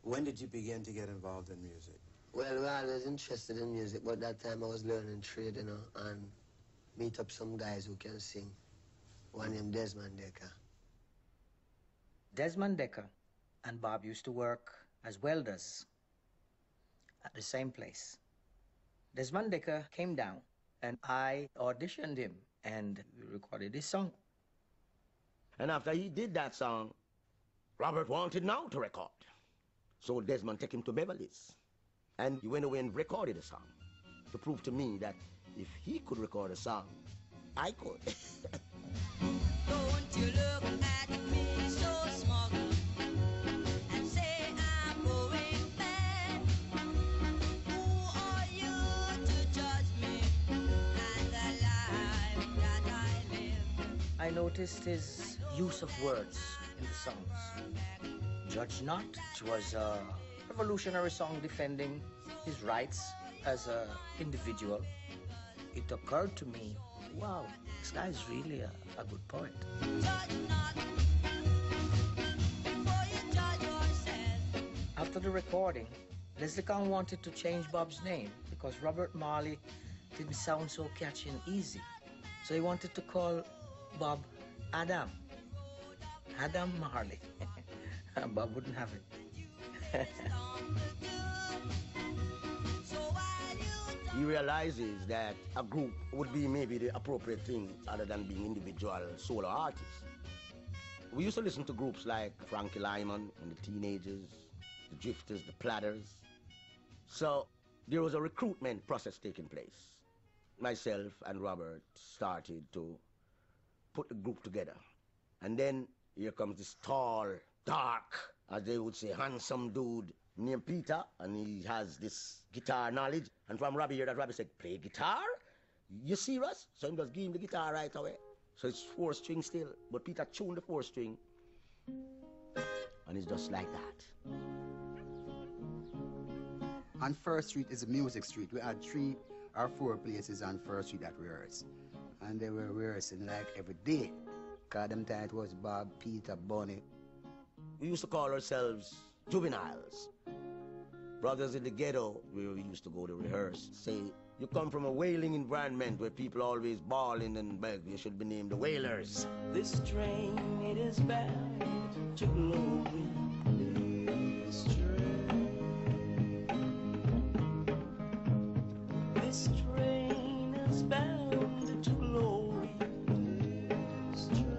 When did you begin to get involved in music? Well, I was interested in music, but that time I was learning trade, you know, and meet up some guys who can sing. One named Desmond Decker. Desmond Decker and Bob used to work as welders at the same place. Desmond Decker came down and I auditioned him and we recorded this song. And after he did that song, Robert wanted now to record. So Desmond took him to Beverly's. And he went away and recorded a song to prove to me that if he could record a song, I could. Don't you look at me so small and say I'm going mad. Who are you to judge me and the life that I live? I noticed his use of words in the songs. Judge Not, which was a revolutionary song defending his rights as an individual. It occurred to me, wow, this guy is really a good poet. Judge not before you judge yourself. After the recording, Leslie Kong wanted to change Bob's name because Robert Marley didn't sound so catchy and easy. So he wanted to call Bob Adam. Adam Marley. Bob wouldn't have it. He realizes that a group would be maybe the appropriate thing other than being individual solo artists. We used to listen to groups like Frankie Lyman and the Teenagers, the Drifters, the Platters. So there was a recruitment process taking place. Myself and Robert started to put the group together. And then here comes this tall, dark, as they would say, handsome dude named Peter, and he has this guitar knowledge. And from Robbie here, that Robbie said, play guitar? You serious? So he just give him the guitar right away. So it's 4-string still, but Peter tuned the 4-string. And it's just like that. On First Street is a music street. We had 3 or 4 places on First Street that rehearsed. And they were rehearsing like every day. Cause them time it was Bob, Peter, Bonnie. We used to call ourselves juveniles. Brothers in the ghetto, where we used to go to rehearse, say, you come from a whaling environment where people always bawling and beg, you should be named the Whalers. This train, it is bound to glory. This train is bound to glory. This train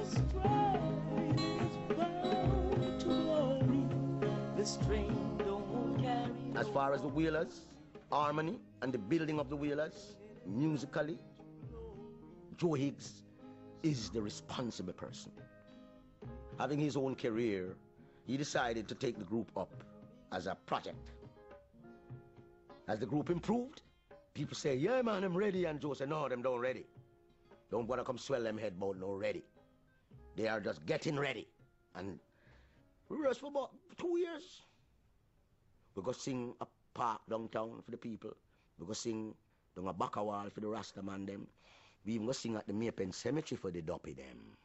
is bound to glory. This train don't carry. As far as the Whalers, harmony and the building of the Whalers, musically, Joe Higgs is the responsible person. Having his own career, he decided to take the group up as a project. As the group improved, people say, yeah man, I'm ready, and Joe said, no, them don't ready. Don't wanna come swell them head about no ready. They are just getting ready. And we rehearsed for about 2 years. We go sing a park downtown for the people. We go sing down a back wall for the Rasta man them. We even go sing at the Maypen Cemetery for the Duppy them.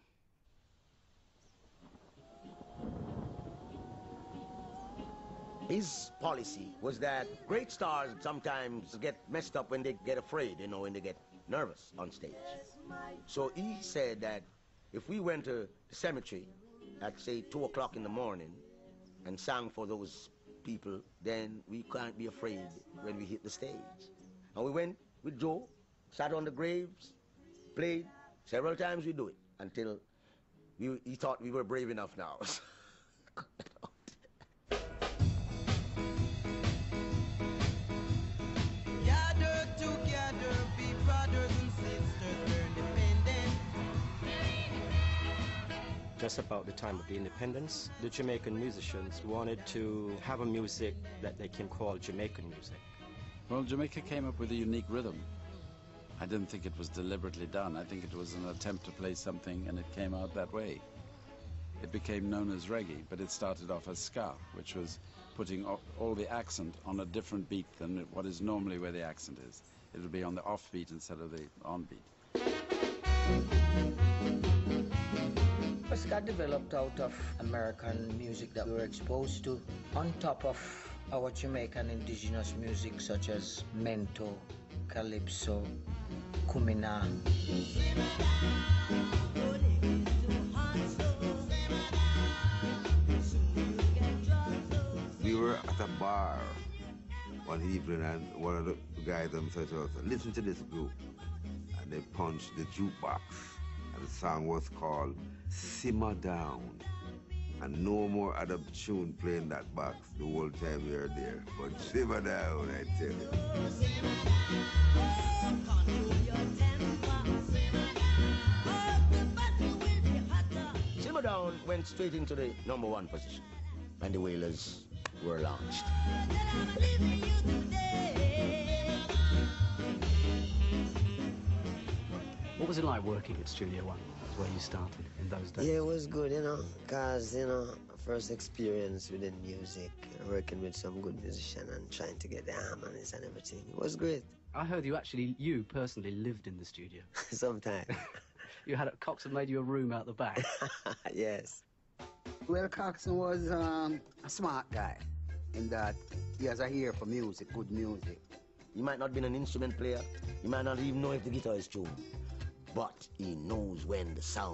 His policy was that great stars sometimes get messed up when they get afraid, you know, when they get nervous on stage. So he said that if we went to the cemetery at, say, 2 o'clock in the morning and sang for those people, then we can't be afraid when we hit the stage. And we went with Joe, sat on the graves, played. Several times we do it until he thought we were brave enough now. Gather together, be brothers and sisters, we're independent. Just about the time of the independence, the Jamaican musicians wanted to have a music that they can call Jamaican music. Well, Jamaica came up with a unique rhythm. I didn't think it was deliberately done. I think it was an attempt to play something, and it came out that way. It became known as reggae, but it started off as ska, which was putting all the accent on a different beat than what is normally where the accent is. It would be on the off beat instead of the on beat. This got developed out of American music that we were exposed to, on top of our Jamaican indigenous music such as mento, calypso, kumina. We were at a bar one evening and one of the guys said to us, listen to this group. And they punched the jukebox. And the song was called Simmer Down. And no more other tune playing that box the whole time we were there. But simmer down, I tell you. Simmer Down went straight into the #1 position. And the Wailers were launched. What was it like working at Studio One? That's where you started in those days. Yeah, it was good, you know, because, you know, first experience within music, working with some good musician and trying to get the harmonies and everything. It was great. I heard you personally lived in the studio. Sometimes. You had Coxon made you a room out the back. Yes. Well, Coxon was a smart guy in that he has a ear for music, good music. He might not be an instrument player. He might not even know if the guitar is tuned. But he knows when the sound